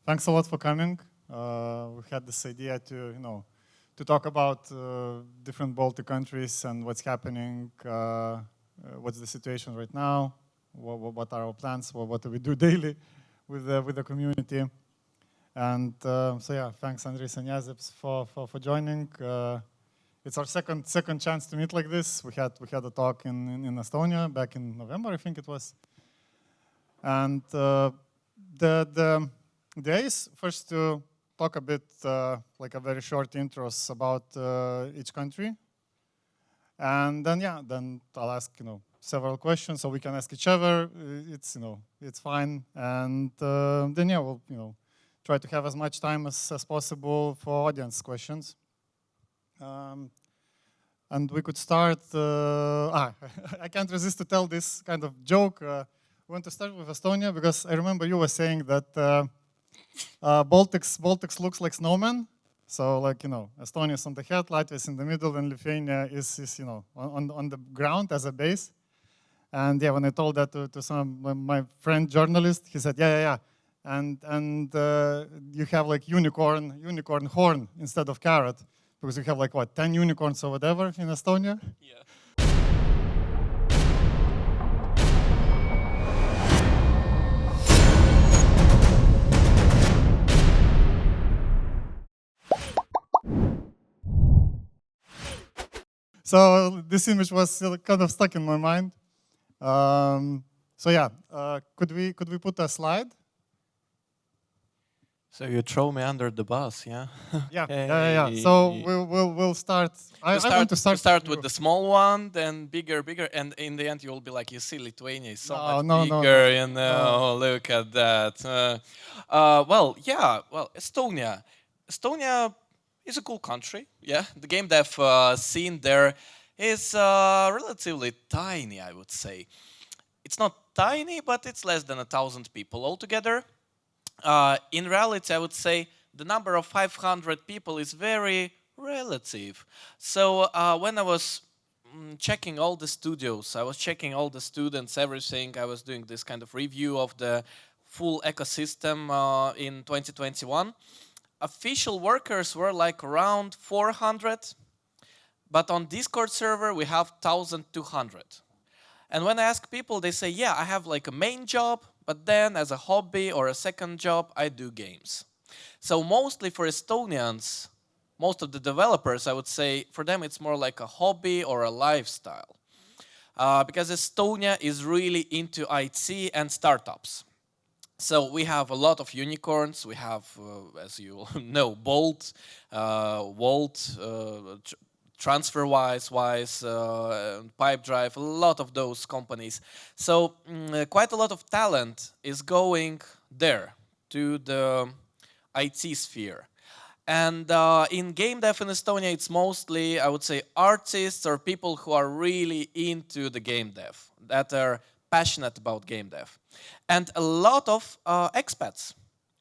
Thanks a lot for coming. We had this idea to talk about different Baltic countries and what's happening, what's the situation right now, what are our plans, what do we do daily with the community. And so yeah, thanks Andrejs and Jāzeps for joining. It's our second chance to meet like this. We had a talk in Estonia back in November, I think it was. And the idea is first to talk a bit, like a very short intros about each country. And then I'll ask, several questions so we can ask each other. It's fine. And then we'll, try to have as much time as possible for audience questions. And we could start, I can't resist to tell this kind of joke. We want to start with Estonia because I remember you were saying that Baltics looks like snowman. So Estonia is on the head, Latvia is in the middle, and Lithuania is on the ground as a base. And yeah, when I told that to some of my friend journalist, he said, yeah. And you have like unicorn horn instead of carrot, because you have like 10 unicorns or whatever in Estonia. Yeah. So this image was kind of stuck in my mind. So yeah, could we put a slide? So you throw me under the bus, yeah? Yeah. So we'll start. I want to start with the small one, then bigger, and in the end you will be like, you see, Lithuania is so much bigger. No. Look at that. Estonia. Estonia is a cool country, yeah. The GameDev scene there is relatively tiny, I would say. It's not tiny, but it's less than 1,000 people altogether. In reality, I would say the number of 500 people is very relative. So when I was checking all the studios, I was checking all the students, everything, I was doing this kind of review of the full ecosystem in 2021. Official workers were like around 400, but on Discord server we have 1,200. And when I ask people, they say, yeah, I have like a main job, but then as a hobby or a second job, I do games. So mostly for Estonians, most of the developers, I would say, for them it's more like a hobby or a lifestyle. Because Estonia is really into IT and startups. So we have a lot of unicorns. We have, as you know, Bolt, Volt, TransferWise, Pipedrive, a lot of those companies. So quite a lot of talent is going there to the IT sphere. And in GameDev in Estonia, it's mostly, I would say, artists or people who are really into the GameDev, that are passionate about GameDev. And a lot of expats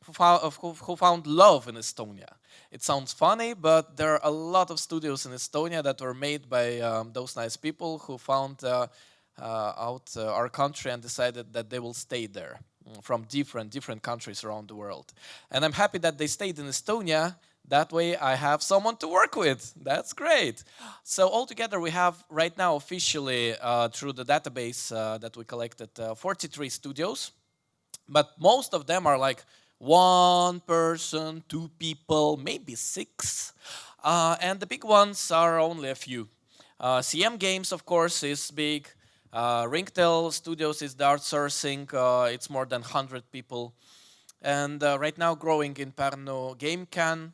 who found love in Estonia. It sounds funny, but there are a lot of studios in Estonia that were made by those nice people who found out our country and decided that they will stay there from different countries around the world. And I'm happy that they stayed in Estonia. That way I have someone to work with. That's great. So altogether we have right now officially through the database that we collected 43 studios. But most of them are like 1 person, 2 people, maybe 6. And the big ones are only a few. CM Games, of course, is big. Ringtail Studios is the outsourcing. It's more than 100 people. And right now growing in Pärnu, GameCAN.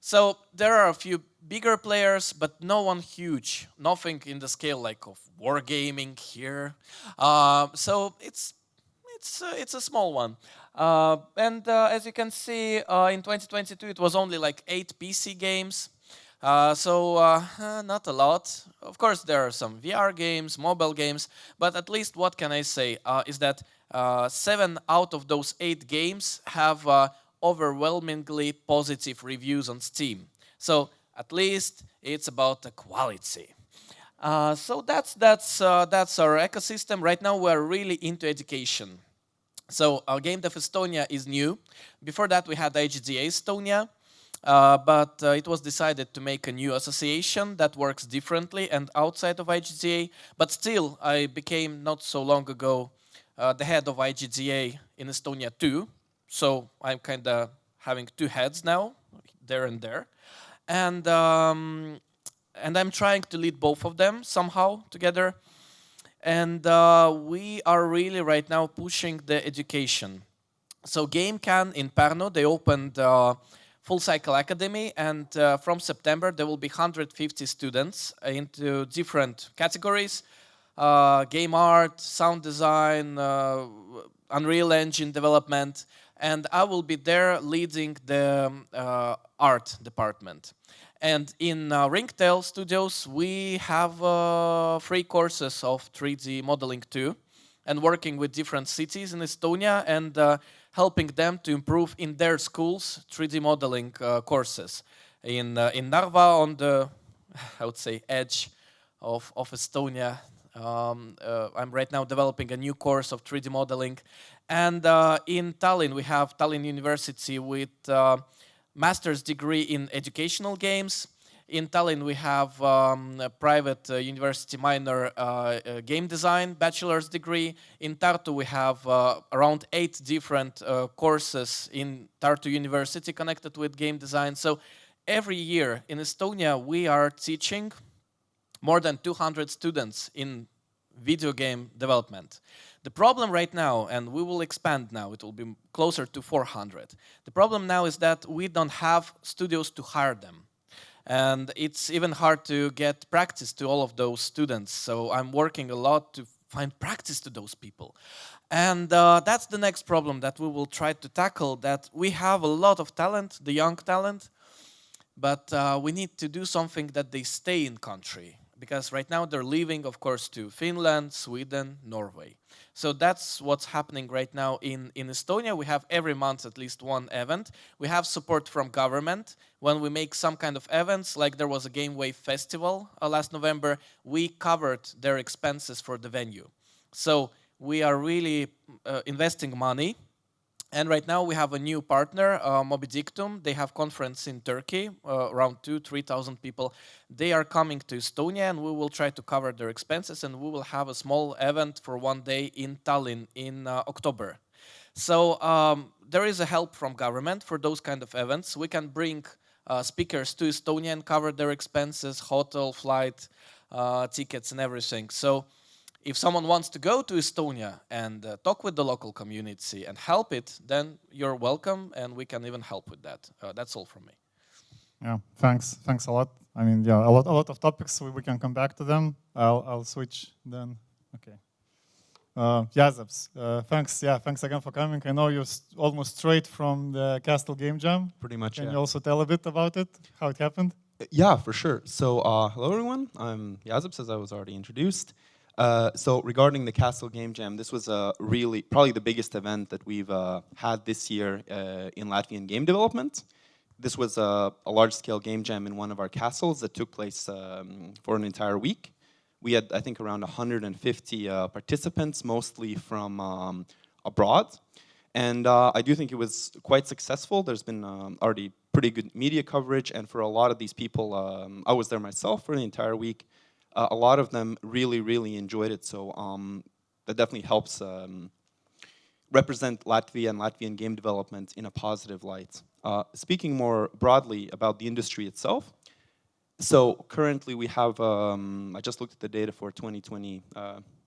So there are a few bigger players, but no one huge. Nothing in the scale like of wargaming here. So it's a small one. And as you can see, in 2022 it was only like 8 PC games. So not a lot. Of course there are some VR games, mobile games, but at least what can I say is that 7 out of those 8 games have overwhelmingly positive reviews on Steam. So at least it's about the quality. So that's our ecosystem. Right now we're really into education. So GameDev Estonia is new. Before that, we had IGDA Estonia, but it was decided to make a new association that works differently and outside of IGDA. But still, I became not so long ago the head of IGDA in Estonia too. So I'm kind of having two heads now, there and there, and I'm trying to lead both of them somehow together. And we are really right now pushing the education. So GameCAN in Pärnu, they opened Full Cycle Academy, and from September there will be 150 students into different categories: game art, sound design, Unreal Engine development, and I will be there leading the art department. And in Ringtail Studios, we have free courses of 3D modeling too, and working with different cities in Estonia and helping them to improve in their schools 3D modeling courses. In Narva, on the, I would say, edge of Estonia, I'm right now developing a new course of 3D modeling. And in Tallinn, we have Tallinn University with master's degree in educational games. In Tallinn, we have a private university minor game design bachelor's degree. In Tartu, we have around 8 different courses in Tartu University connected with game design. So every year in Estonia, we are teaching more than 200 students in video game development. The problem right now, and we will expand now, it will be closer to 400. The problem now is that we don't have studios to hire them. And it's even hard to get practice to all of those students. So I'm working a lot to find practice to those people. And that's the next problem that we will try to tackle, that we have a lot of talent, the young talent, but we need to do something that they stay in country. Because right now they're leaving, of course, to Finland, Sweden, Norway. So that's what's happening right now in Estonia. We have every month at least one event. We have support from government. When we make some kind of events, like there was a Game Wave Festival last November, we covered their expenses for the venue. So we are really investing money. And right now we have a new partner, Moby Dictum. They have conference in Turkey, around 2,000-3,000 people. They are coming to Estonia, and we will try to cover their expenses, and we will have a small event for one day in Tallinn in October. So there is a help from government for those kind of events. We can bring speakers to Estonia and cover their expenses, hotel, flight, tickets, and everything. So if someone wants to go to Estonia and talk with the local community and help it, then you're welcome, and we can even help with that. That's all from me. Yeah, thanks a lot. I mean, yeah, a lot of topics. We can come back to them. I'll switch then. Okay. Jāzeps, thanks. Yeah, thanks again for coming. I know you're almost straight from the Castle Game Jam. Pretty much. Can you also tell a bit about it, how it happened? Yeah, for sure. So, hello everyone. I'm Jāzeps, as I was already introduced. So regarding the Castle Game Jam, this was probably the biggest event that we've had this year in Latvian game development. This was a large-scale game jam in one of our castles that took place for an entire week. We had, I think, around 150 participants, mostly from abroad. And I do think it was quite successful. There's been already pretty good media coverage, and for a lot of these people, I was there myself for the entire week. A lot of them really, really enjoyed it, so that definitely helps represent Latvia and Latvian game development in a positive light. Speaking more broadly about the industry itself, so currently we have, I just looked at the data for 2020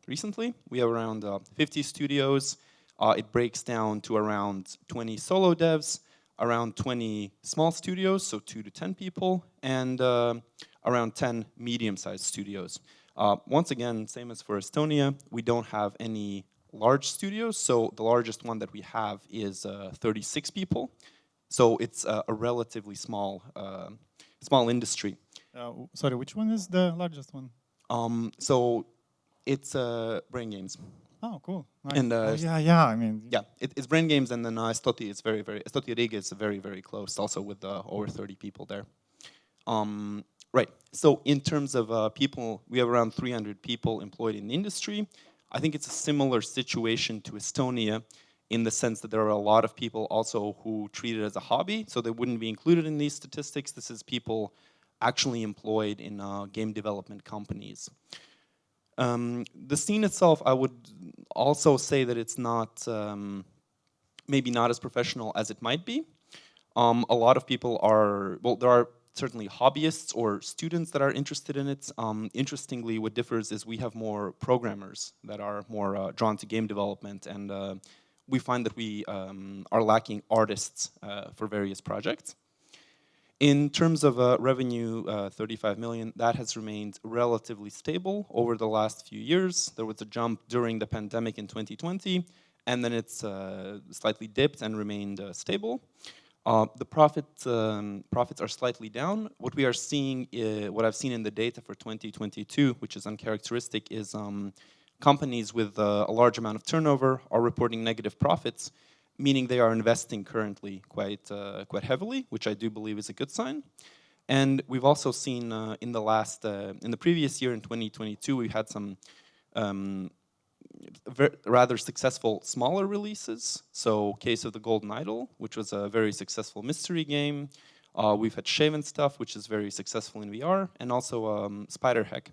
recently, we have around 50 studios. It breaks down to around 20 solo devs, around 20 small studios, so 2 to 10 people, and around 10 medium-sized studios. Once again, same as for Estonia, we don't have any large studios, so the largest one that we have is 36 people. So it's a relatively small industry. Sorry, which one is the largest one? So it's Brain Games. Oh, cool. Nice. And, yeah, I mean... Yeah, it's Brain Games, and then Estoti is Estoti Riga is very, very close, also with over 30 people there. Right, so in terms of people, we have around 300 people employed in the industry. I think it's a similar situation to Estonia in the sense that there are a lot of people also who treat it as a hobby, so they wouldn't be included in these statistics. This is people actually employed in game development companies. The scene itself, I would also say that it's not, maybe not as professional as it might be. A lot of people are, well, there are certainly hobbyists or students that are interested in it. Interestingly, what differs is we have more programmers that are more drawn to game development, and we find that we are lacking artists for various projects. In terms of revenue, 35 million, that has remained relatively stable over the last few years. There was a jump during the pandemic in 2020, and then it's slightly dipped and remained stable. The profits are slightly down. What we are seeing, what I've seen in the data for 2022, which is uncharacteristic, is companies with a large amount of turnover are reporting negative profits, meaning they are investing currently quite heavily, which I do believe is a good sign. And we've also seen in the previous year, in 2022, we had some rather successful smaller releases. So Case of the Golden Idol, which was a very successful mystery game. We've had Shaven Stuff, which is very successful in VR, and also Spiderheck,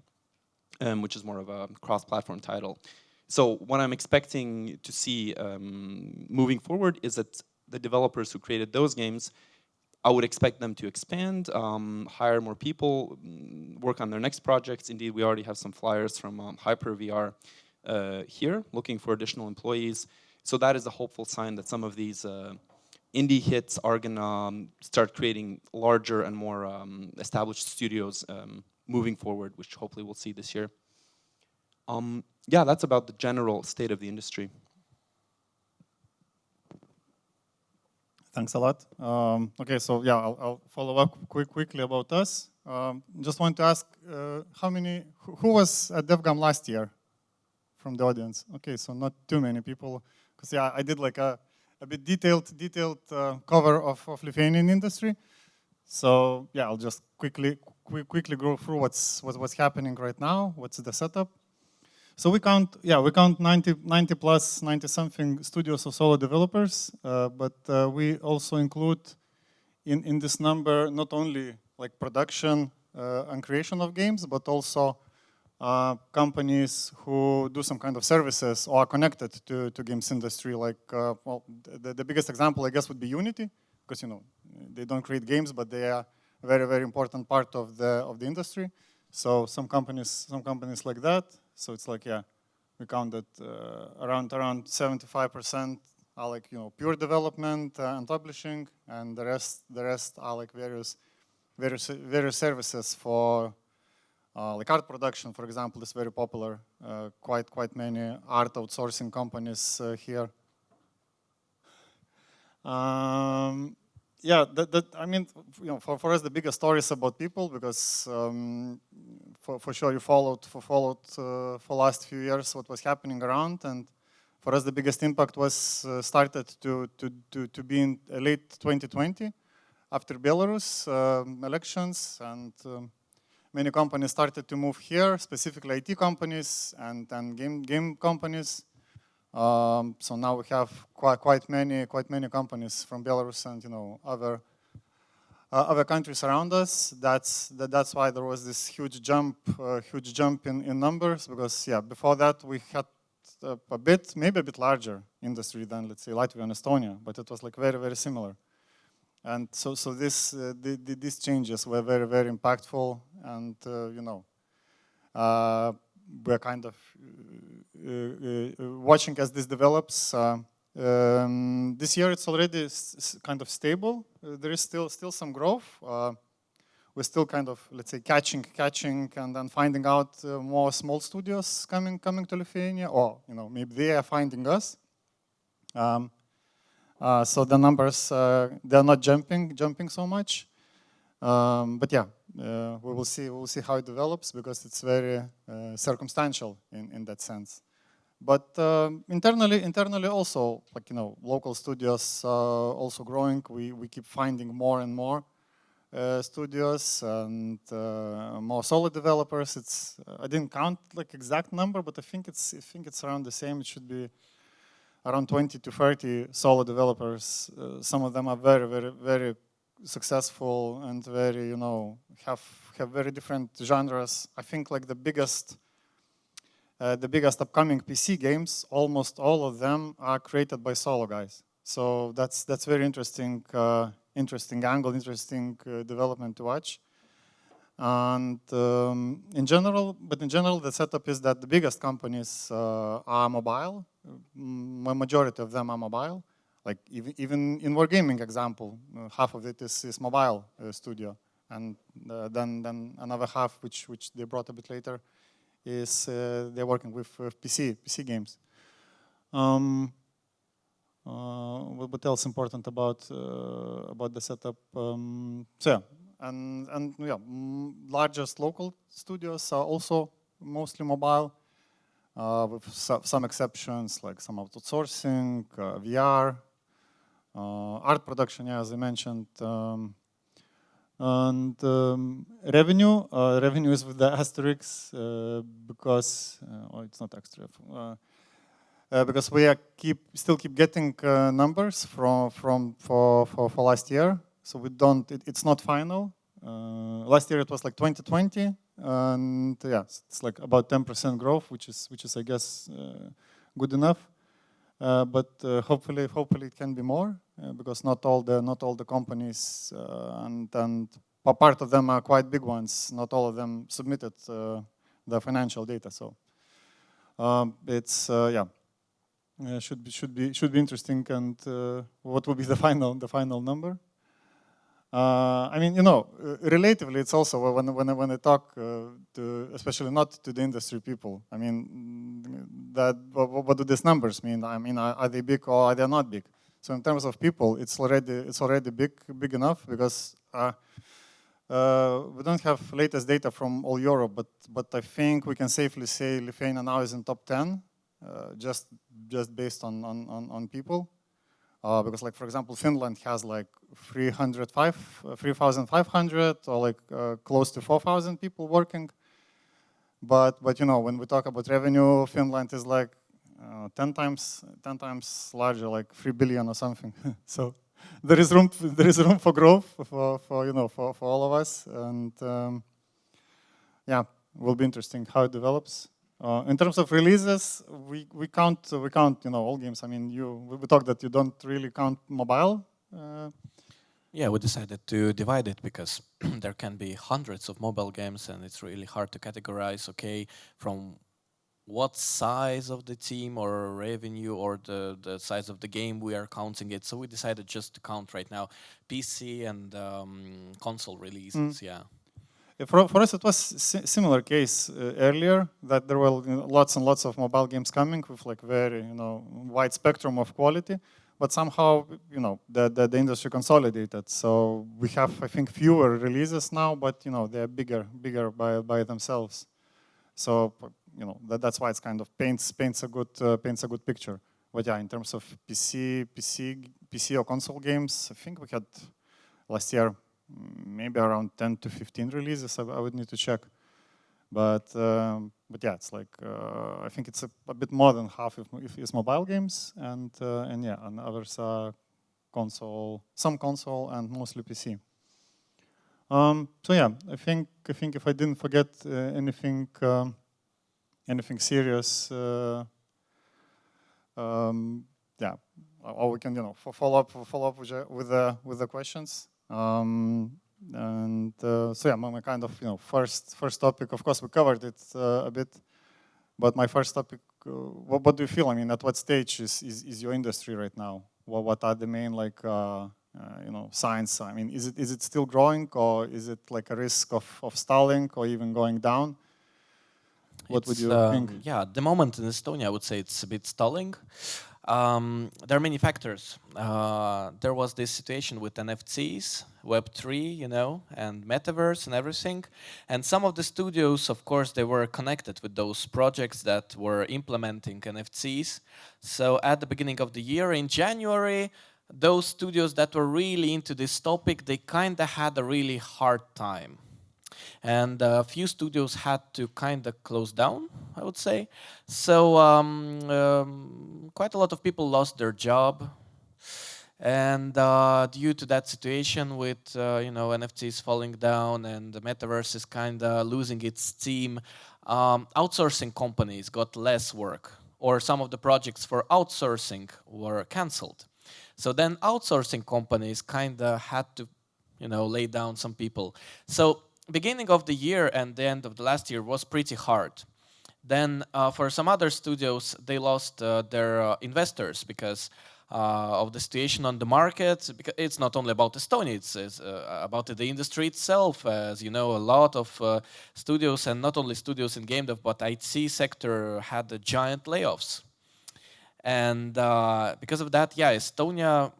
which is more of a cross-platform title. So what I'm expecting to see moving forward is that the developers who created those games, I would expect them to expand, hire more people, work on their next projects. Indeed, we already have some flyers from HyperVR here, looking for additional employees. So that is a hopeful sign that some of these indie hits are gonna start creating larger and more established studios moving forward, which hopefully we'll see this year. Yeah, that's about the general state of the industry. Thanks a lot. Okay, so yeah, I'll follow up quickly about us. Just want to ask, who was at DevGAMM last year from the audience? Okay, so not too many people, because yeah, I did like a bit detailed cover of Lithuanian industry. So yeah, I'll just quickly go through what's happening right now, what's the setup. So we count 90 plus 90 something studios of solo developers, but we also include in this number not only like production and creation of games, but also companies who do some kind of services or are connected to games industry. Like well, the biggest example I guess would be Unity, because they don't create games, but they are a very important part of the industry. So some companies like that. So it's like, yeah, we counted around 75% are like pure development and publishing, and the rest are like various services for like art production, for example, is very popular. Quite many art outsourcing companies here. Yeah, I mean, for us the biggest story is about people, because for sure you followed for last few years what was happening around, and for us the biggest impact was started to be in late 2020 after Belarus elections, and many companies started to move here, specifically IT companies and game companies. So now we have quite many companies from Belarus and other countries around us. That's why there was this huge jump in numbers, because yeah, before that we had maybe a bit larger industry than, let's say, Latvia and Estonia, but it was like very similar. And so these changes were very impactful, and we're kind of watching as this develops. This year it's already kind of stable. There is still some growth. We're still kind of, let's say, catching and then finding out more small studios coming to Lithuania, or maybe they are finding us. So the numbers, they're not jumping so much. But yeah, we will see how it develops, because it's very circumstantial in that sense. But internally also, like local studios also growing. We keep finding more and more studios and more solo developers. I didn't count like exact number, but I think it's around the same. It should be around 20 to 30 solo developers. Some of them are very, very, very successful and very, you know, have very different genres. I think like the biggest upcoming PC games, almost all of them are created by solo guys. So that's very interesting, interesting angle, interesting development to watch. And in general, the setup is that the biggest companies are mobile. Majority of them are mobile. Like even in Wargaming example, half of it is mobile studio, and then another half, which they brought a bit later, is they're working with PC games. What else important about the setup? So yeah, and yeah, largest local studios are also mostly mobile, with some exceptions like some outsourcing, VR, art production, yeah, as I mentioned. And revenue is with the asterisk because oh, it's not extra. Because we still keep getting numbers for last year, so we don't. It's not final. Last year it was like 2020, and yeah, it's like about 10% growth, which is I guess good enough. But hopefully it can be more because not all the companies and part of them are quite big ones. Not all of them submitted the financial data, so it's yeah. Should be interesting, and what will be the final number? I mean, you know, relatively, it's also when I talk to, especially not to the industry people. I mean, that what do these numbers mean? I mean, are they big or are they not big? So in terms of people, it's already big enough because we don't have latest data from all Europe, but I think we can safely say Lithuania now is in top 10. Just based on people, because like for example Finland has like 3,500 or like close to 4,000 people working, but you know when we talk about revenue, Finland is like 10 times larger, like 3 billion or something. So there is room for growth for you know for all of us, and yeah, will be interesting how it develops. In terms of releases, we count you know all games. I mean, we talked that you don't really count mobile. Yeah, we decided to divide it because there can be hundreds of mobile games, and it's really hard to categorize. Okay, from what size of the team or revenue or the size of the game we are counting it. So we decided just to count right now PC and console releases. Yeah. For us, it was similar case earlier, that there were lots and lots of mobile games coming with like very wide spectrum of quality, but somehow the industry consolidated. So we have, I think, fewer releases now, but they're bigger by themselves. So that's why it's kind of paints a good picture. But yeah, in terms of PC or console games, I think we had last year maybe around 10 to 15 releases. I would need to check, but yeah, it's like I think it's a bit more than half if it's mobile games, and yeah, and others are some console and mostly PC. So yeah, I think if I didn't forget anything serious, yeah, or we can follow up with the questions. And so yeah, my kind of first topic. Of course, we covered it a bit, but my first topic. What do you feel? I mean, at what stage is your industry right now? What are the main signs? I mean, is it still growing, or is it like a risk of stalling or even going down? What would you think? Yeah, at the moment in Estonia, I would say it's a bit stalling. There are many factors. There was this situation with NFTs, Web3, and Metaverse and everything. And some of the studios, of course, they were connected with those projects that were implementing NFTs. So at the beginning of the year, in January, those studios that were really into this topic, they kind of had a really hard time. And a few studios had to kind of close down, I would say. So quite a lot of people lost their job. And due to that situation with NFTs falling down and the metaverse is kind of losing its steam, outsourcing companies got less work, or some of the projects for outsourcing were cancelled. So then outsourcing companies kind of had to lay down some people. So beginning of the year and the end of the last year was pretty hard. Then for some other studios, they lost their investors because of the situation on the market. Because it's not only about Estonia, it's about the industry itself. As you know, a lot of studios, and not only studios in GameDev, but IT sector had giant layoffs. And because of that, yeah, Estonia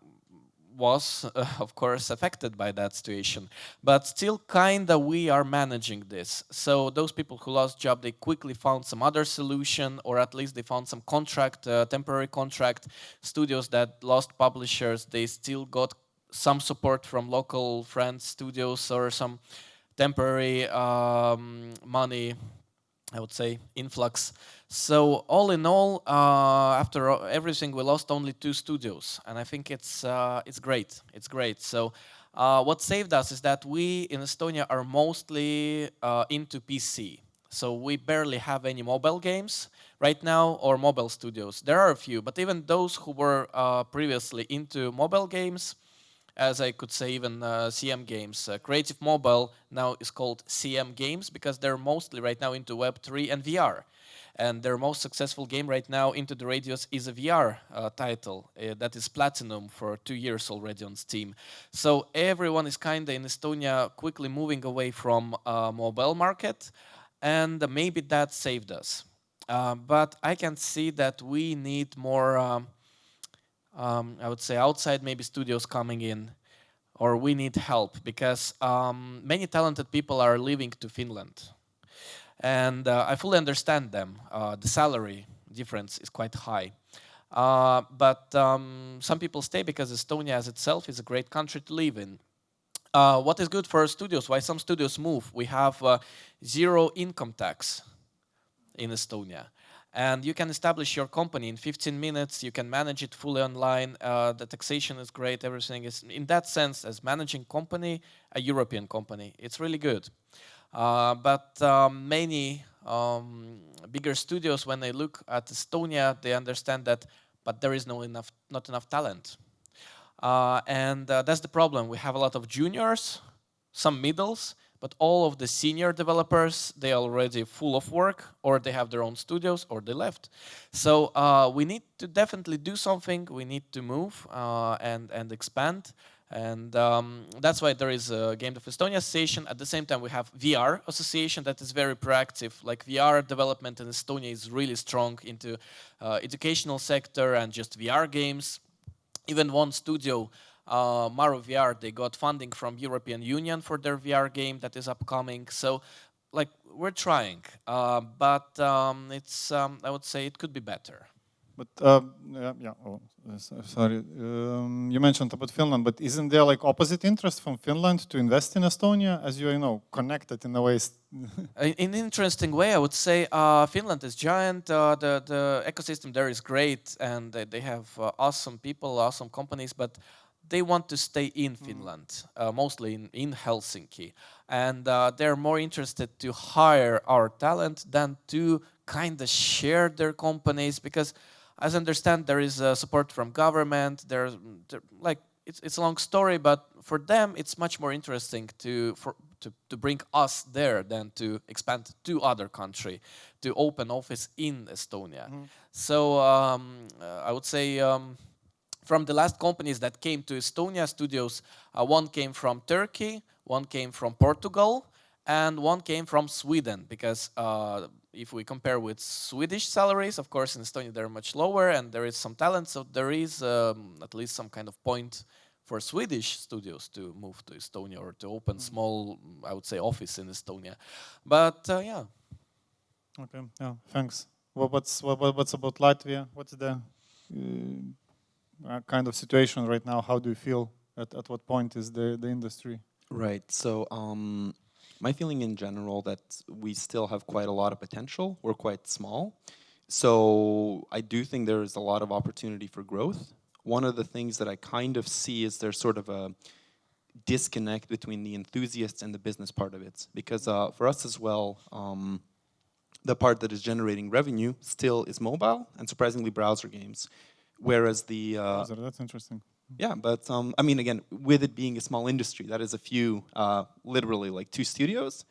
was, of course, affected by that situation. But still, kinda, we are managing this. So those people who lost job, they quickly found some other solution, or at least they found some contract, temporary contract. Studios that lost publishers, they still got some support from local friends, studios, or some temporary money, I would say, influx. So all in all, after everything, we lost only 2 studios, and I think it's great. It's great. So what saved us is that we in Estonia are mostly into PC. So we barely have any mobile games right now, or mobile studios. There are a few, but even those who were previously into mobile games, as I could say, even CM Games. Creative Mobile now is called CM Games because they're mostly right now into Web3 and VR. And their most successful game right now, Into the Radius, is a VR title that is platinum for 2 years already on Steam. So everyone is kind of in Estonia quickly moving away from mobile market, and maybe that saved us. But I can see that we need more I would say outside maybe studios coming in, or we need help because many talented people are leaving to Finland. And I fully understand them. The salary difference is quite high. But some people stay because Estonia as itself is a great country to live in. What is good for studios? Why some studios move? We have 0 income tax in Estonia. And you can establish your company in 15 minutes. You can manage it fully online. The taxation is great. Everything is, in that sense, as managing company, a European company. It's really good. But many bigger studios, when they look at Estonia, they understand that, but there is not enough talent. And that's the problem. We have a lot of juniors, some middles, but all of the senior developers, they are already full of work, or they have their own studios, or they left. So we need to definitely do something. We need to move and expand. And that's why there is a GameDev Estonia Association. At the same time, we have VR Association that is very proactive. Like VR development in Estonia is really strong into educational sector and just VR games. Even one studio, Maru VR, they got funding from European Union for their VR game that is upcoming. So, like, we're trying, but it's I would say it could be better. But sorry, you mentioned about Finland, but isn't there like opposite interest from Finland to invest in Estonia, as you connected in a way? In an interesting way, I would say Finland is giant. The ecosystem there is great, and they have awesome people, awesome companies, but they want to stay in Finland, mostly in Helsinki. And they're more interested to hire our talent than to kind of share their companies, because as I understand, there is support from government. It's a long story, but for them, it's much more interesting to bring us there than to expand to other country, to open office in Estonia. So I would say from the last companies that came to Estonia studios, one came from Turkey, one came from Portugal, and one came from Sweden, because if we compare with Swedish salaries, of course, in Estonia they're much lower, and there is some talent, so there is at least some kind of point for Swedish studios to move to Estonia or to open small, I would say, office in Estonia. But yeah. Okay. Yeah. Thanks. What's about Latvia? What's the kind of situation right now? How do you feel? At what point is the industry? Right. So My feeling in general that we still have quite a lot of potential. We're quite small. So I do think there is a lot of opportunity for growth. One of the things that I kind of see is there's sort of a disconnect between the enthusiasts and the business part of it. Because for us as well, the part that is generating revenue still is mobile and surprisingly browser games. Whereas the... browser, that's interesting. Yeah, but I mean, again, with it being a small industry, that is a few, literally like 2 studios.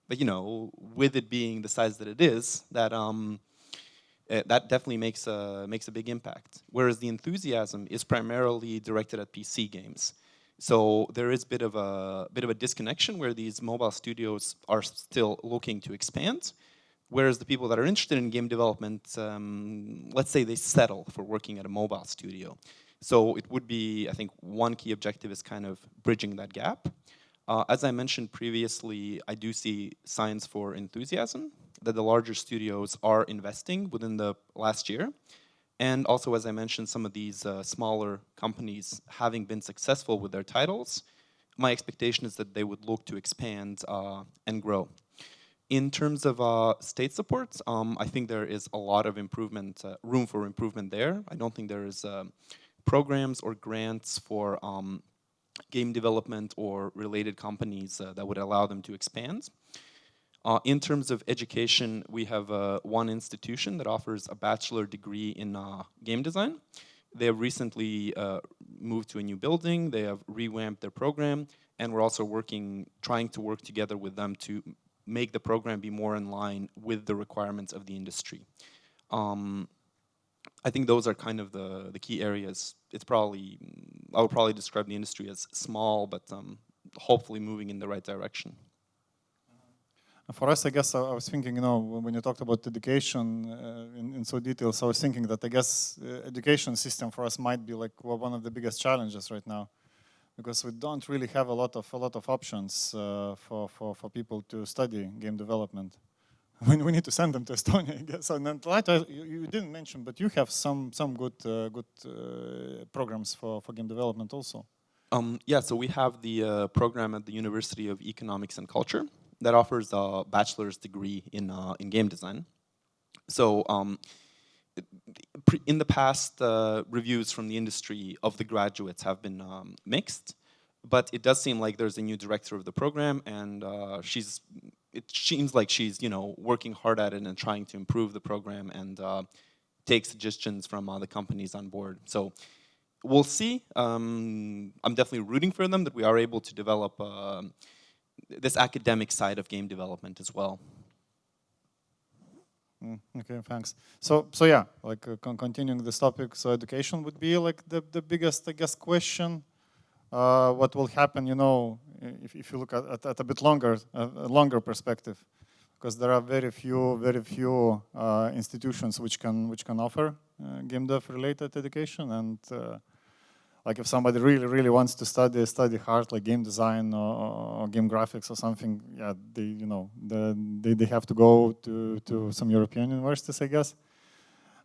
But you know, with it being the size that it is, that that definitely makes a big impact. Whereas the enthusiasm is primarily directed at PC games. So there is a bit of a disconnection where these mobile studios are still looking to expand. Whereas the people that are interested in game development, let's say they settle for working at a mobile studio. So it would be, I think, one key objective is kind of bridging that gap. As I mentioned previously, I do see signs for enthusiasm that the larger studios are investing within the last year. And also, as I mentioned, some of these smaller companies having been successful with their titles, my expectation is that they would look to expand and grow. In terms of state support, I think there is a lot of improvement, room for improvement there. I don't think there is programs or grants for game development or related companies that would allow them to expand. In terms of education, we have one institution that offers a bachelor degree in game design. They have recently moved to a new building. They have revamped their program, and we're also trying to work together with them to make the program be more in line with the requirements of the industry. I think those are kind of the key areas. I would probably describe the industry as small, but hopefully moving in the right direction. For us, I guess I was thinking, you know, when you talked about education in so detail, so I was thinking that I guess education system for us might be like one of the biggest challenges right now, because we don't really have a lot of options for people to study game development. We need to send them to Estonia, I guess. And then you didn't mention, but you have some good programs for game development also. Yeah, so we have the program at the University of Economics and Culture that offers a bachelor's degree in game design. So in the past, reviews from the industry of the graduates have been mixed, but it does seem like there's a new director of the program, and it seems like she's, you know, working hard at it and trying to improve the program and take suggestions from the companies on board. So we'll see. I'm definitely rooting for them that we are able to develop this academic side of game development as well. Okay, thanks. So yeah, like continuing this topic, so education would be like the biggest, I guess, question. What will happen, you know, if you look at a bit longer perspective, because there are very few institutions which can offer game dev related education, and like if somebody really wants to study hard, like game design or game graphics or something, yeah, they have to go to some European universities, I guess.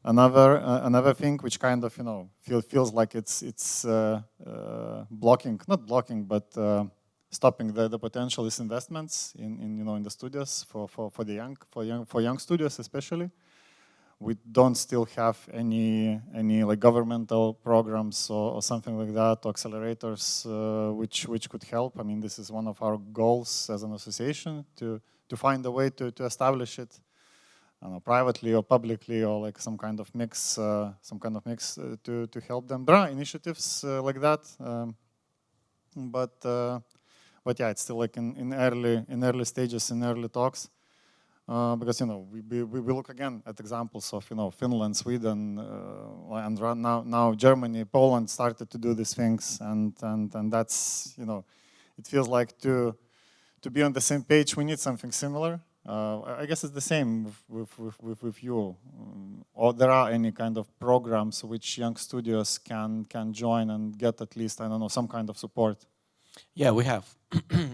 Another thing which kind of, you know, feels like it's blocking, not blocking, but stopping the potential is investments in the studios for young studios especially. We don't still have any like governmental programs or something like that, or accelerators which could help. I mean, this is one of our goals as an association to find a way to establish it, I don't know, privately or publicly, or like some kind of mix to help them. There are initiatives like that, but yeah, it's still like in early stages, in early talks. Because, you know, we look again at examples of, you know, Finland, Sweden, and now Germany, Poland started to do these things, and that's, you know, it feels like to be on the same page, we need something similar. I guess it's the same with you. Or there are any kind of programs which young studios can join and get at least, I don't know, some kind of support. Yeah, we have.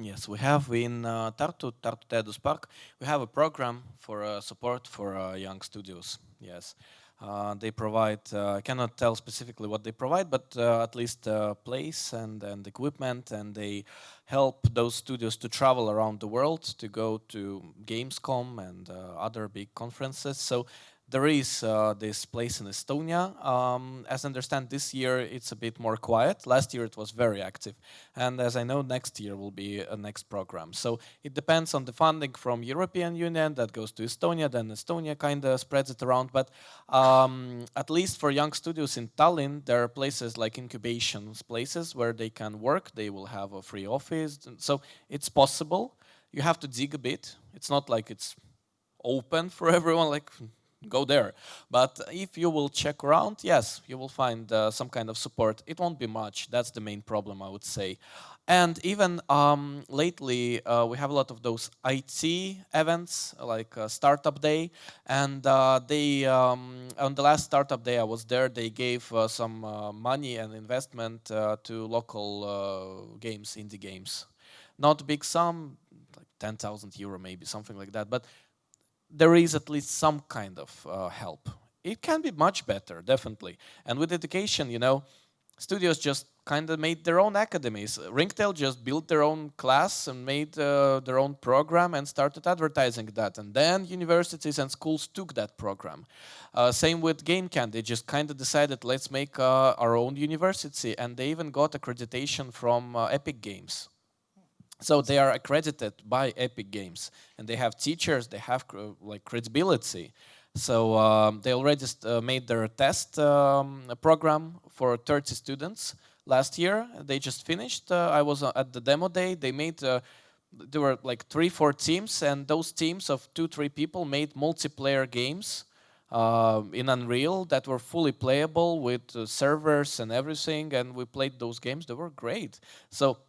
Yes, we have in Tartu Teadus Park. We have a program for support for young studios. Yes, They provide, I cannot tell specifically what they provide, but at least place and equipment, and they help those studios to travel around the world, to go to Gamescom and other big conferences. So there is this place in Estonia. As I understand, this year it's a bit more quiet. Last year it was very active. And as I know, next year will be a next program. So it depends on the funding from European Union that goes to Estonia, then Estonia kind of spreads it around. But at least for young studios in Tallinn, there are places like incubations, places where they can work. They will have a free office. So it's possible. You have to dig a bit. It's not like it's open for everyone, like go there. But if you will check around, yes, you will find some kind of support. It won't be much. That's the main problem, I would say. And even lately, we have a lot of those IT events, like Startup Day. And they, on the last Startup Day I was there, they gave some money and investment to local games, indie games. Not a big sum, like 10,000 euro maybe, something like that. But there is at least some kind of help. It can be much better, definitely. And with education, you know, studios just kind of made their own academies. Ringtail just built their own class and made their own program and started advertising that. And then universities and schools took that program. Same with GameCAN. They just kind of decided, let's make our own university. And they even got accreditation from Epic Games. So they are accredited by Epic Games, and they have teachers, they have like credibility. So they already made their test program for 30 students last year. They just finished. I was at the demo day. They made, there were like 3-4 teams, and those teams of 2-3 people made multiplayer games in Unreal that were fully playable with servers and everything, and we played those games. They were great. So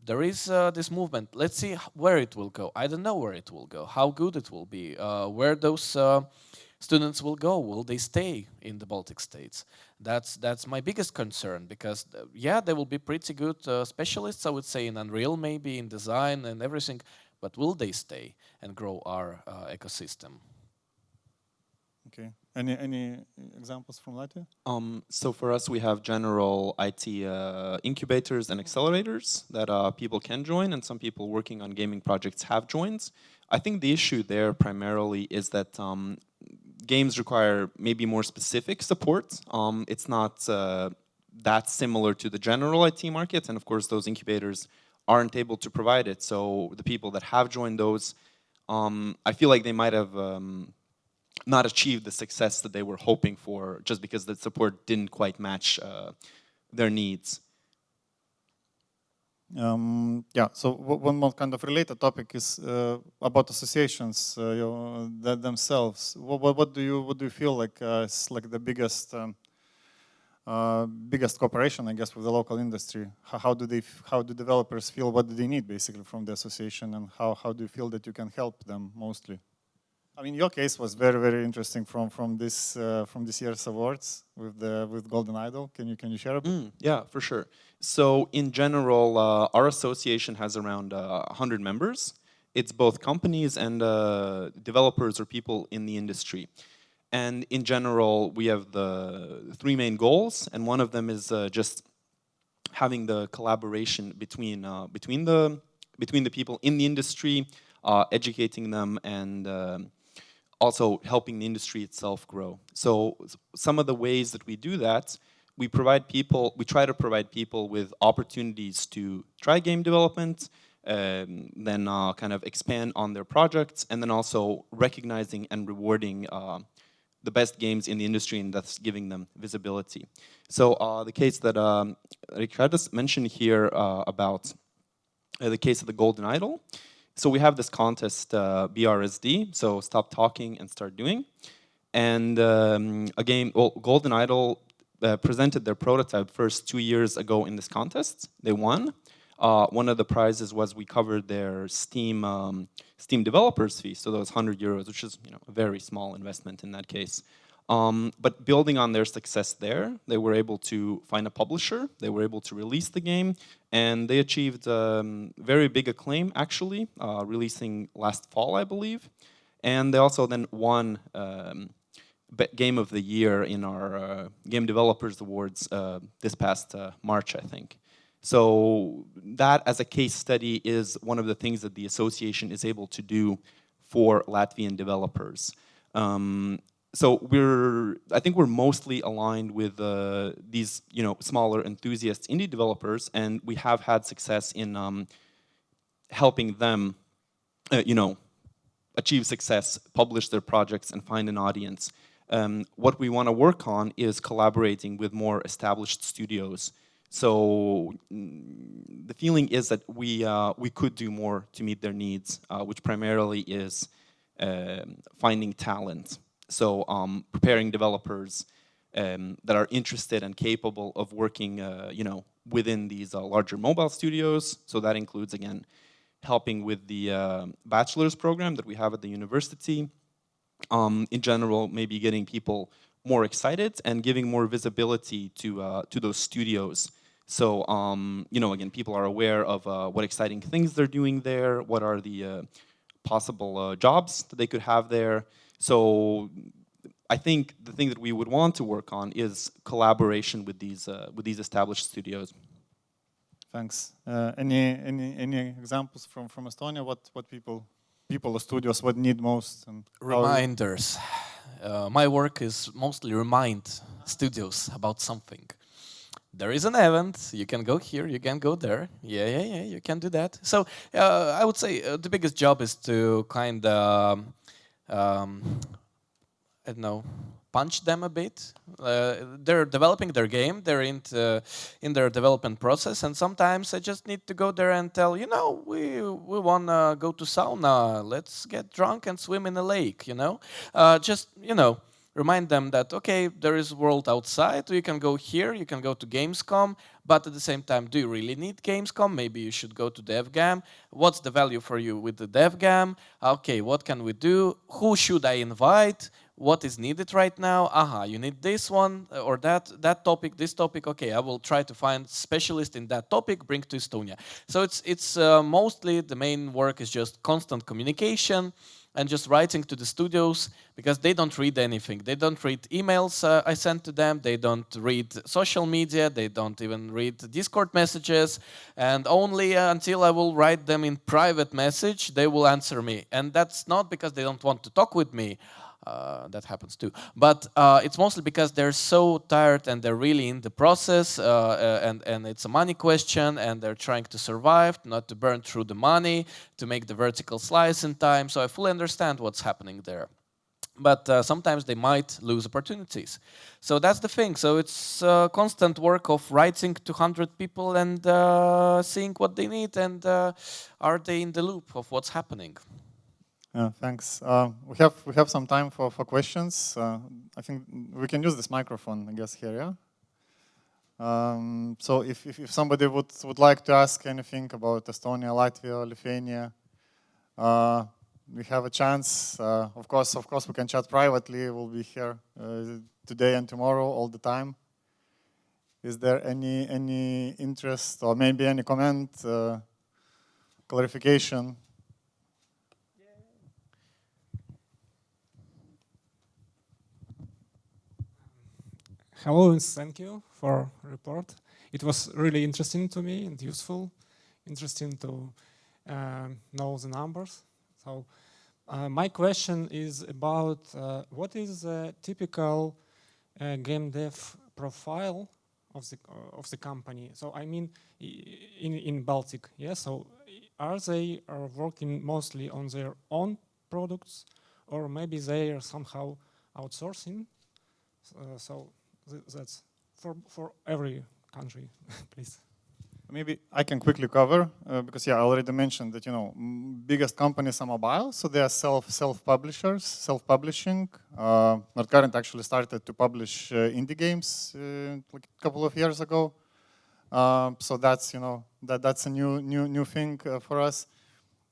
there is this movement. Let's see where it will go. I don't know where it will go, how good it will be, where those students will go. Will they stay in the Baltic states? That's my biggest concern, because yeah, they will be pretty good specialists, I would say, in Unreal, maybe in design and everything, but will they stay and grow our ecosystem? Okay. Any examples from Latvia? So for us, we have general IT incubators and accelerators that people can join, and some people working on gaming projects have joined. I think the issue there primarily is that games require maybe more specific support. It's not that similar to the general IT market, and of course those incubators aren't able to provide it. So the people that have joined those, I feel like they might have not achieved the success that they were hoping for, just because the support didn't quite match their needs. Yeah, so one more kind of related topic is about associations that themselves. What do you feel like is like the biggest biggest cooperation, I guess, with the local industry? How do developers feel? What do they need basically from the association, and how do you feel that you can help them mostly? I mean, your case was very interesting from this year's awards with Golden Idol. Can you share a bit? Yeah, for sure. So in general, our association has around 100 members. It's both companies and developers or people in the industry. And in general, we have the 3 main goals, and one of them is just having the collaboration between the people in the industry, educating them, and also helping the industry itself grow. So some of the ways that we do that, we try to provide people with opportunities to try game development, then kind of expand on their projects, and then also recognizing and rewarding the best games in the industry, and thus giving them visibility. So the case that Ricardas mentioned here about the case of the Golden Idol. So we have this contest, BRSD, so Stop Talking and Start Doing. And Golden Idol presented their prototype first 2 years ago in this contest. They won. One of the prizes was we covered their Steam developers fee, so those 100 euros, which is a very small investment in that case. But building on their success there, they were able to find a publisher, they were able to release the game, and they achieved very big acclaim, actually, releasing last fall, I believe. And they also then won game of the year in our Game Developers Awards this past March, I think. So that, as a case study, is one of the things that the association is able to do for Latvian developers. So I think we're mostly aligned with these, smaller enthusiast indie developers, and we have had success in helping them, achieve success, publish their projects, and find an audience. What we want to work on is collaborating with more established studios. So the feeling is that we could do more to meet their needs, which primarily is finding talent. So preparing developers that are interested and capable of working, within these larger mobile studios. So that includes, again, helping with the bachelor's program that we have at the university. In general, maybe getting people more excited and giving more visibility to those studios. So, again, people are aware of what exciting things they're doing there, what are the possible jobs that they could have there. So I think the thing that we would want to work on is collaboration with these established studios. Thanks. Any examples from Estonia? What people or studios what need most? And reminders. My work is mostly remind studios about something. There is an event, you can go here, you can go there. Yeah, you can do that. So I would say the biggest job is to kind of, I don't know, punch them a bit. They're developing their game, they're in their development process, and sometimes I just need to go there and tell, we want to go to sauna, let's get drunk and swim in a lake, remind them that, okay, there is a world outside, you can go here, you can go to Gamescom, but at the same time, do you really need Gamescom? Maybe you should go to DevGAMM. What's the value for you with the DevGAMM? Okay, what can we do? Who should I invite? What is needed right now? You need this one or that topic, this topic. Okay, I will try to find specialist in that topic, bring to Estonia. So it's mostly the main work is just constant communication and just writing to the studios, because they don't read anything. They don't read emails I send to them. They don't read social media. They don't even read Discord messages. And only until I will write them in private message, they will answer me. And that's not because they don't want to talk with me. That happens too. But it's mostly because they're so tired and they're really in the process, and it's a money question, and they're trying to survive, not to burn through the money, to make the vertical slice in time. So I fully understand what's happening there. But sometimes they might lose opportunities. So that's the thing. So it's constant work of writing to 100 people and seeing what they need, and are they in the loop of what's happening. Thanks. We have some time for questions. I think we can use this microphone, I guess, here, yeah? So if somebody would like to ask anything about Estonia, Latvia, Lithuania, we have a chance. Of course, we can chat privately. We'll be here today and tomorrow all the time. Is there any interest or maybe any comment, clarification? Hello and thank you for the report. It was really interesting to me and useful. Interesting to know the numbers. So my question is about what is a typical game dev profile of the company? So I mean in Baltic, yeah. So are they working mostly on their own products, or maybe they are somehow outsourcing? So that's for every country, please. Maybe I can quickly cover, because I already mentioned that, biggest companies are mobile, so they are self-publishers, self-publishing. Nordcurrent actually started to publish indie games like a couple of years ago. So that's, that's a new thing for us.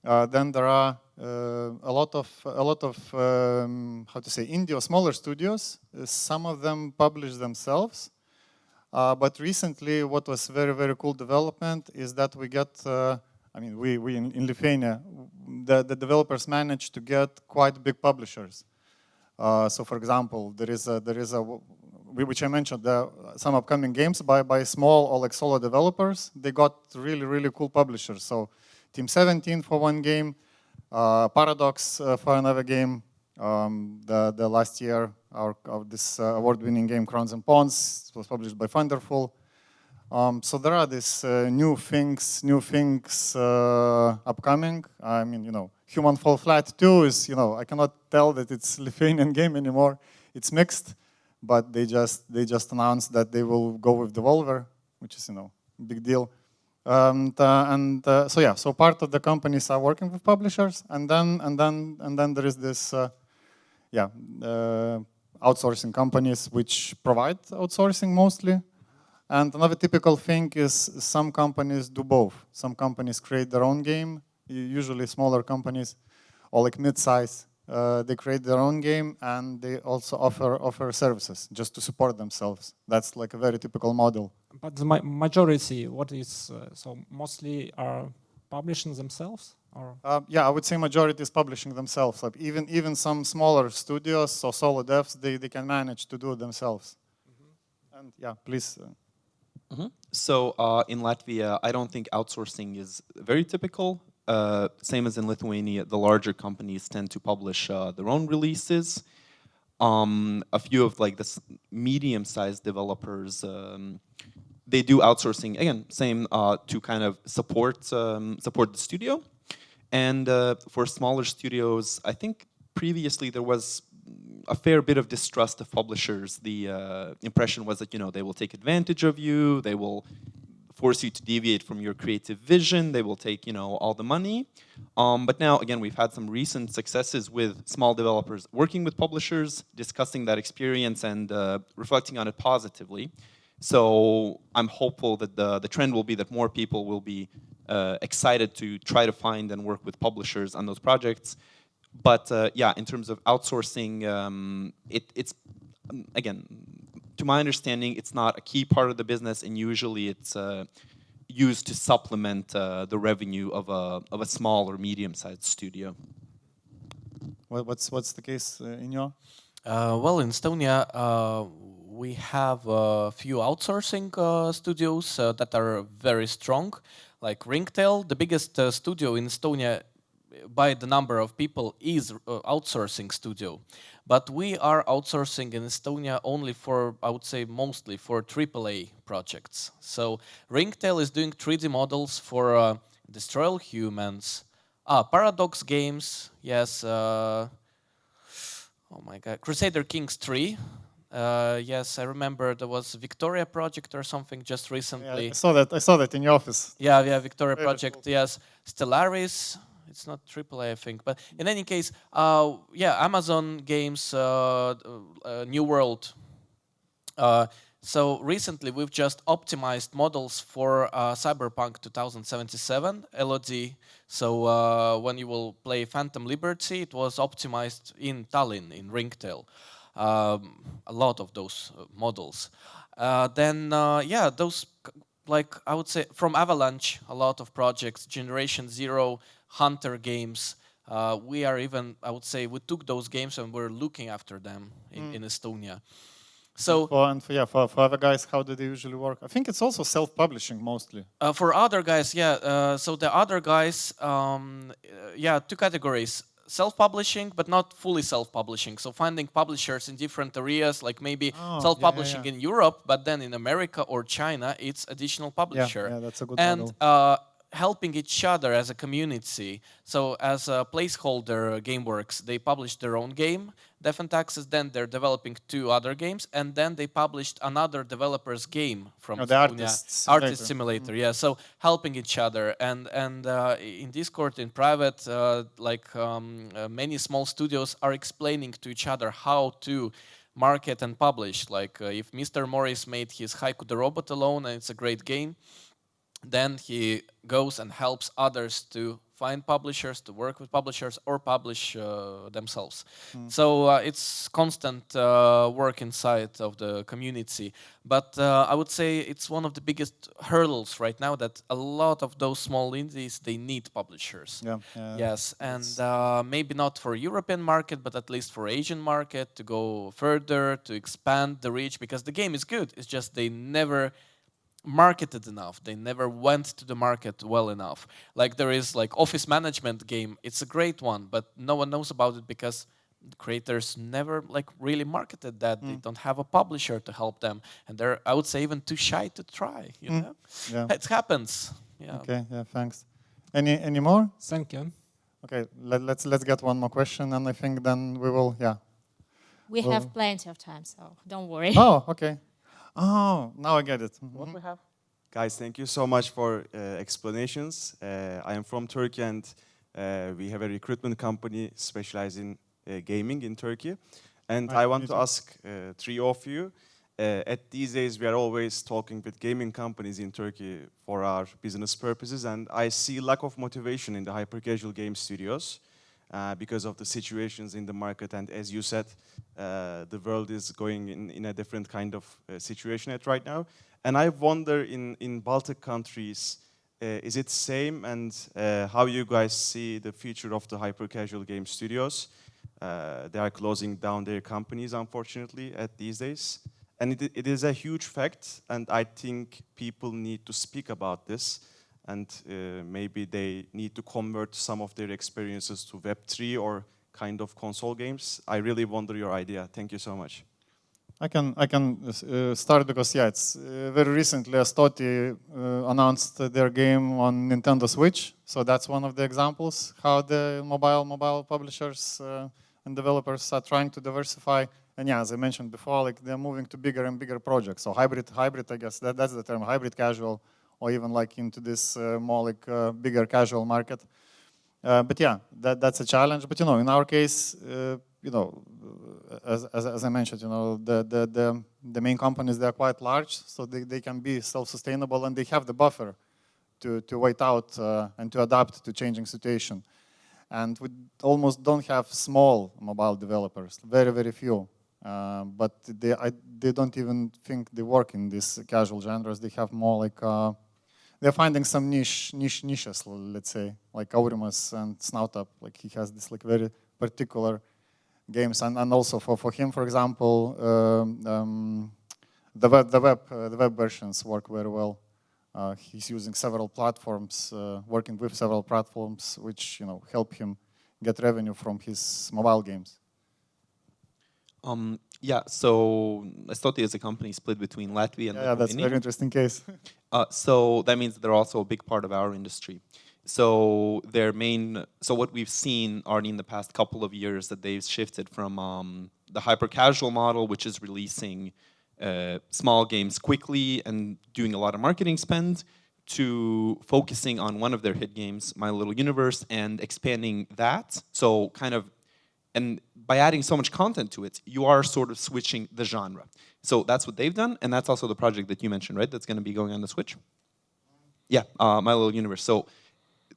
Then there are a lot of how to say, indie or smaller studios. Some of them publish themselves. But recently, what was very cool development is that we get, we in Lithuania, the developers managed to get quite big publishers. So, for example, there is a which I mentioned, some upcoming games by small or like solo developers. They got really cool publishers. So, Team 17 for one game, Paradox for another game. The last year, this award-winning game, Crowns and Pawns, was published by Thunderful. So there are these new things upcoming. I mean, Human Fall Flat 2 is, I cannot tell that it's Lithuanian game anymore. It's mixed, but they just announced that they will go with Devolver, which is, big deal. So part of the companies are working with publishers, and then there is this, outsourcing companies which provide outsourcing mostly. And another typical thing is some companies do both. Some companies create their own game, usually smaller companies, or like mid-size. They create their own game, and they also offer services just to support themselves. That's like a very typical model. But the majority, what is, so mostly are publishing themselves? Or? I would say majority is publishing themselves. Like even some smaller studios or solo devs, they can manage to do it themselves. And please. So in Latvia, I don't think outsourcing is very typical. Same as in Lithuania, the larger companies tend to publish their own releases. A few of like the medium-sized developers, they do outsourcing again, same to kind of support the studio. And for smaller studios, I think previously there was a fair bit of distrust of publishers. The impression was that they will take advantage of you, they will force you to deviate from your creative vision, they will take all the money. But now again, we've had some recent successes with small developers working with publishers, discussing that experience and reflecting on it positively. So I'm hopeful that the trend will be that more people will be excited to try to find and work with publishers on those projects. But in terms of outsourcing, it's again, to my understanding, it's not a key part of the business, and usually it's used to supplement the revenue of a small or medium-sized studio. What's the case in your? Well, in Estonia, we have a few outsourcing studios that are very strong, like Ringtail, the biggest studio in Estonia by the number of people is outsourcing studio. But we are outsourcing in Estonia only for, I would say, mostly for AAA projects. So Ringtail is doing 3D models for Destroy All Humans, Paradox Games, yes, oh my god, Crusader Kings 3. Yes, I remember there was Victoria Project or something just recently. Yeah, I saw that in your office. Yeah, Victoria Project, cool. Yes. Stellaris. It's not AAA, I think, but in any case, Amazon Games, New World. So recently, we've just optimized models for Cyberpunk 2077 LOD. So when you will play Phantom Liberty, it was optimized in Tallinn, in Ringtail. A lot of those models. Those, like I would say, from Avalanche, a lot of projects, Generation Zero, Hunter games. We are even, I would say, we took those games and we're looking after them in Estonia. So for other guys, how do they usually work? I think it's also self-publishing mostly. For other guys, so the other guys, two categories. Self-publishing, but not fully self-publishing. So finding publishers in different areas, like maybe self-publishing in Europe, but then in America or China, it's additional publisher. Yeah, that's a good model. And helping each other as a community. So as a placeholder, GameWorks, they published their own game, Death and Taxes, then they're developing 2 other games, and then they published another developer's game from the Artist Simulator. Yeah, so helping each other. And in Discord, in private, many small studios are explaining to each other how to market and publish. Like if Mr. Morris made his Haiku the Robot alone, and it's a great game, then he goes and helps others to find publishers, to work with publishers, or publish themselves. So it's constant work inside of the community. But I would say it's one of the biggest hurdles right now that a lot of those small indies, they need publishers. Yeah. Yes, and maybe not for European market, but at least for Asian market to go further, to expand the reach, because the game is good. It's just they never marketed enough. They never went to the market well enough. Like there is like office management game. It's a great one, but no one knows about it because the creators never like really marketed that. They don't have a publisher to help them, and they're, I would say, even too shy to try. You know, Yeah. it happens. Yeah. Okay. Yeah. Thanks. Any more? Thank you. Okay. Let's get one more question, and I think then we will. Yeah. We have plenty of time, so don't worry. Oh. Okay. Oh. Now I get it. What we have? Guys, thank you so much for explanations. I am from Turkey, and we have a recruitment company specializing in gaming in Turkey. And Right, I want me to too. ask three of you. At these days, we are always talking with gaming companies in Turkey for our business purposes, and I see lack of motivation in the hyper-casual game studios because of the situations in the market. And as you said, the world is going in a different kind of situation at right now. And I wonder in Baltic countries, is it same, and how you guys see the future of the hyper-casual game studios? They are closing down their companies, unfortunately, at these days. And it is a huge fact, and I think people need to speak about this, and maybe they need to convert some of their experiences to Web3 or kind of console games. I really wonder your idea. Thank you so much. I can start because it's very recently Estonia announced their game on Nintendo Switch, so that's one of the examples how the mobile publishers and developers are trying to diversify. And yeah, as I mentioned before, like they're moving to bigger and bigger projects. So hybrid, I guess that's the term, hybrid casual, or even like into this more like bigger casual market. But yeah, that's a challenge. But in our case, as I mentioned, the main companies, they're quite large, so they can be self-sustainable, and they have the buffer to wait out and to adapt to changing situation. And we almost don't have small mobile developers, very, very few. But they don't even think they work in these casual genres. They have more like, they're finding some niches, let's say, like Aurimas and Snoutup. Like he has this like very particular games, and also for him, for example, the web versions work very well. He's using several platforms, working with several platforms, which help him get revenue from his mobile games. Yeah, so Estonia is a company split between Latvia and Yeah, that's a Lithuania. very interesting case. So that means they're also a big part of our industry. So what we've seen already in the past couple of years that they've shifted from the hyper-casual model, which is releasing small games quickly and doing a lot of marketing spend, to focusing on one of their hit games, My Little Universe, and expanding that. So and by adding so much content to it, you are sort of switching the genre. So that's what they've done, and that's also the project that you mentioned, right? That's going to be going on the Switch? Yeah, My Little Universe. So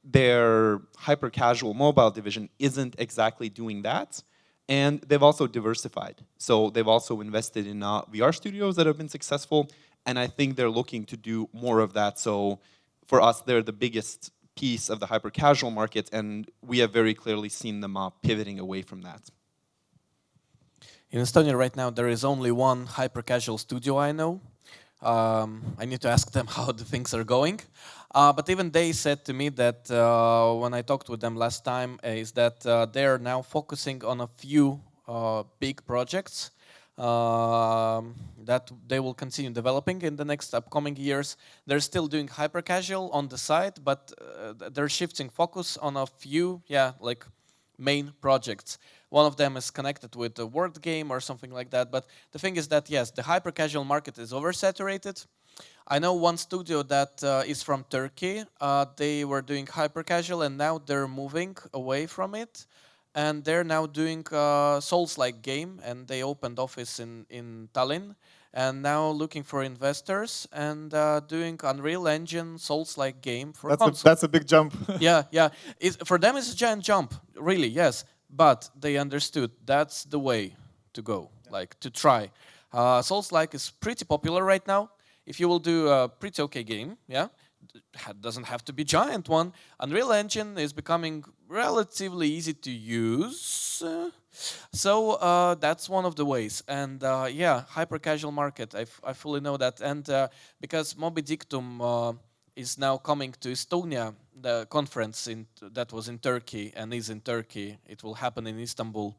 their hyper-casual mobile division isn't exactly doing that, and they've also diversified. So they've also invested in VR studios that have been successful, and I think they're looking to do more of that. So for us, they're the biggest piece of the hyper-casual market, and we have very clearly seen them pivoting away from that. In Estonia right now, there is only one hyper-casual studio I know. I need to ask them how the things are going. But even they said to me that when I talked with them last time, is that they are now focusing on a few big projects that they will continue developing in the next upcoming years. They're still doing hyper-casual on the side, but they're shifting focus on a few, like main projects. One of them is connected with a word game or something like that. But the thing is that, yes, the hyper-casual market is oversaturated. I know one studio that is from Turkey. They were doing hyper-casual, and now they're moving away from it. And they're now doing Souls-like game, and they opened office in Tallinn. and now looking for investors and doing Unreal Engine Souls-like game for That's console. that's a big jump. Yeah, yeah. For them, it's a giant jump, really, yes. But they understood that's the way to go, like to try. Souls-like is pretty popular right now. If you will do a pretty okay game, yeah, doesn't have to be giant one. Unreal Engine is becoming relatively easy to use. So that's one of the ways. And yeah, hyper-casual market, I fully know that. And because Moby Dictum is now coming to Estonia, the conference that was in Turkey and is in Turkey. It will happen in Istanbul.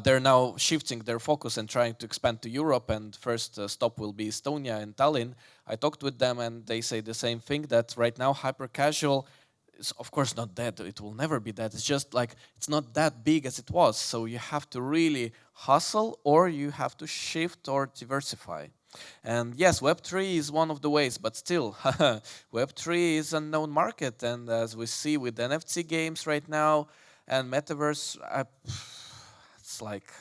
They're now shifting their focus and trying to expand to Europe, and first stop will be Estonia and Tallinn. I talked with them and they say the same thing, that right now hyper-casual is of course not dead. It will never be dead. It's just like it's not that big as it was. So you have to really hustle, or you have to shift or diversify. And yes, Web3 is one of the ways, but still, Web3 is a known market. And as we see with NFC games right now and Metaverse, it's like,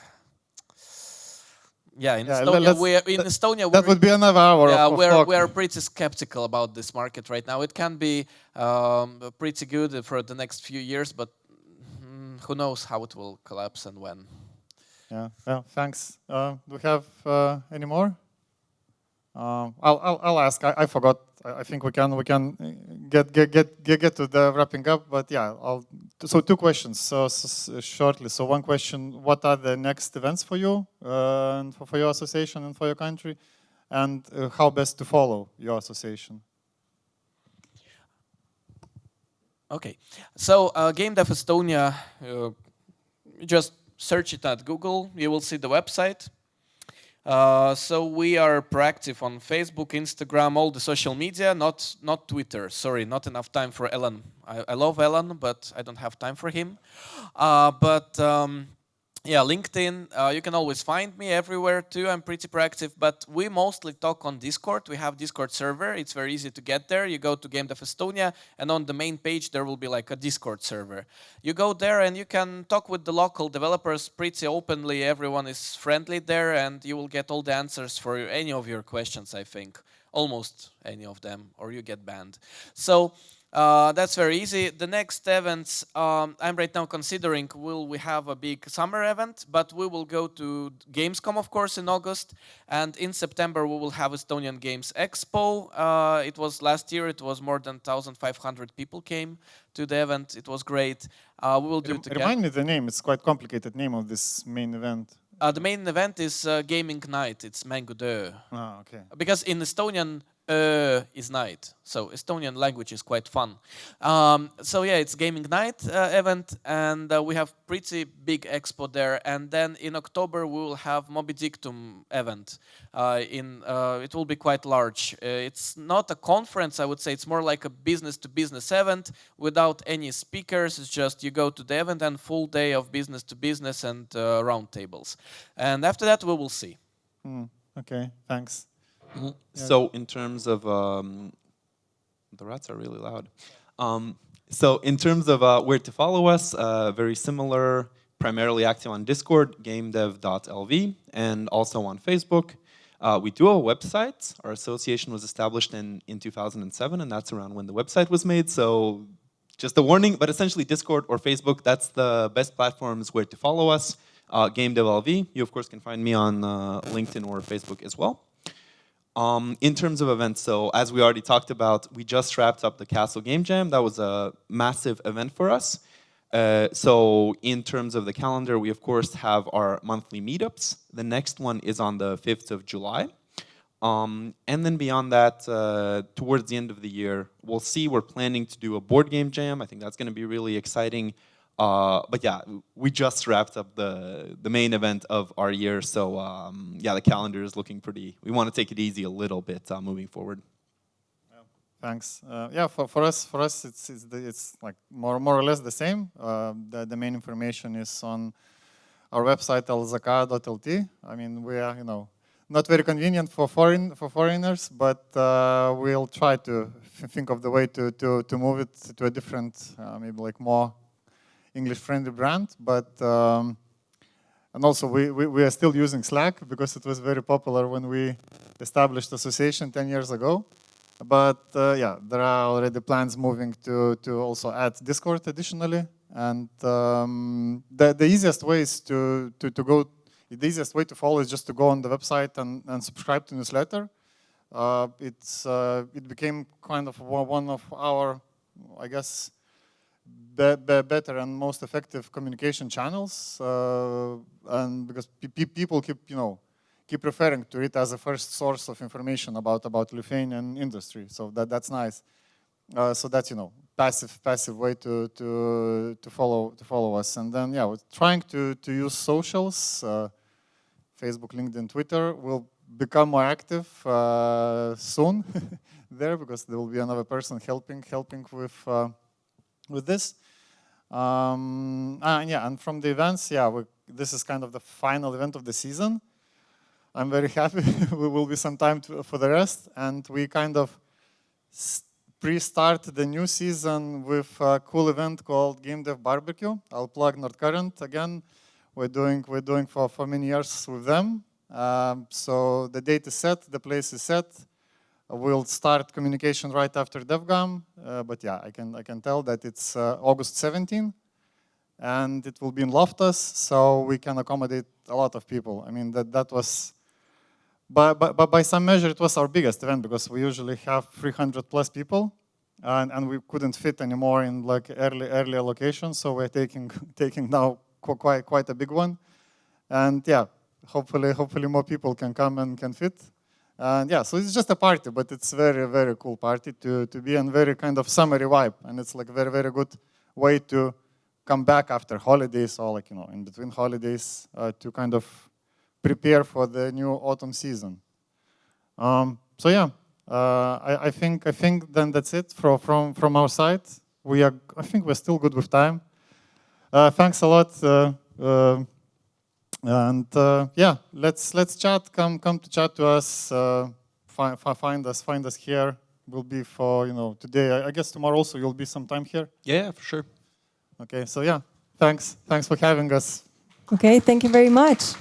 yeah, in Estonia, that would be another hour. Yeah, of talk. we're pretty skeptical about this market right now. It can be pretty good for the next few years, but who knows how it will collapse and when. Yeah. Well, thanks. Do we have any more? I'll ask. I forgot. I think we can get to the wrapping up. But yeah, so 2 questions. So shortly. So one question: what are the next events for you and for your association and for your country, and how best to follow your association? Okay. So GameDev Estonia. Just search it at Google. You will see the website. So we are proactive on Facebook, Instagram, all the social media, not Twitter. Sorry, not enough time for Ellen. I love Ellen, but I don't have time for him. Yeah, LinkedIn, you can always find me everywhere too. I'm pretty proactive, but we mostly talk on Discord. We have Discord server. It's very easy to get there. You go to GameDev Estonia, and on the main page there will be like a Discord server. You go there and you can talk with the local developers pretty openly. Everyone is friendly there, and you will get all the answers for any of your questions, I think. Almost any of them, or you get banned. So that's very easy. The next events, I'm right now considering, will we have a big summer event, but we will go to Gamescom, of course, in August, and in September we will have Estonian Games Expo. It was last year, it was more than 1,500 people came to the event. It was great. We will do it again. Remind me the name. It's quite complicated name of this main event. The main event is Gaming Night. It's Mängutöö. Ah, okay. Because in Estonian, is night, so Estonian language is quite fun. So yeah, it's Gaming Night event, and we have pretty big expo there. And then in October we will have Moby Dictum event. It will be quite large. It's not a conference, I would say. It's more like a business-to-business event without any speakers. It's just you go to the event and full day of business-to-business and roundtables. And after that we will see. Okay, thanks. Yeah. So in terms of, the rats are really loud. So in terms of where to follow us, very similar, primarily active on Discord, gamedev.lv, and also on Facebook. We do have a website. Our association was established in 2007, and that's around when the website was made. So just a warning, but essentially Discord or Facebook, that's the best platforms where to follow us. GameDev.lv, you of course can find me on LinkedIn or Facebook as well. In terms of events, so as we already talked about, we just wrapped up the Castle Game Jam. That was a massive event for us. So in terms of the calendar, we of course have our monthly meetups. The next one is on the 5th of July. And then beyond that, towards the end of the year, we'll see. We're planning to do a board game jam. I think that's going to be really exciting. But yeah, we just wrapped up the main event of our year, so yeah, the calendar is looking pretty. We want to take it easy a little bit moving forward. Thanks. Yeah, for us, it's like more or less the same. The main information is on our website lzk.lt. I mean, we are not very convenient for foreigners, but we'll try to think of the way to move it to a different, maybe like more English-friendly brand, but And also, we are still using Slack because it was very popular when we established association 10 years ago. But yeah, there are already plans moving to also add Discord additionally. And the easiest way is the easiest way to follow is just to go on the website and subscribe to newsletter. It became kind of one of our, I guess, better and most effective communication channels, and because people keep referring to it as a first source of information about Lithuanian industry. So that's nice. So that's passive way to follow us. And then yeah, we're trying to use socials, Facebook, LinkedIn, Twitter. We'll become more active soon there because there will be another person helping with this. Yeah, and from the events, yeah, this is kind of the final event of the season. I'm very happy. We will be some time for the rest, and we kind of pre-start the new season with a cool event called GameDev Barbecue. I'll plug North Current again. We're doing for many years with them. So the date is set, the place is set. We'll start communication right after DevGAMM, but yeah, I can tell that it's August 17, and it will be in Loftus, so we can accommodate a lot of people. I mean, that was, but by some measure, it was our biggest event because we usually have 300 plus people, and we couldn't fit anymore in like earlier locations, so we're taking now quite a big one, and yeah, hopefully more people can come and can fit. And yeah, so it's just a party, but it's very, very cool party to be in, very kind of summery vibe. And it's like a very, very good way to come back after holidays or like, in between holidays to kind of prepare for the new autumn season. So yeah, I think then that's it from our side. I think we're still good with time. Thanks a lot. And yeah, let's chat. Come to chat to us. Find us here. We'll be for today. I guess tomorrow also you'll be some time here. Yeah, for sure. Okay, so yeah, thanks for having us. Okay, thank you very much.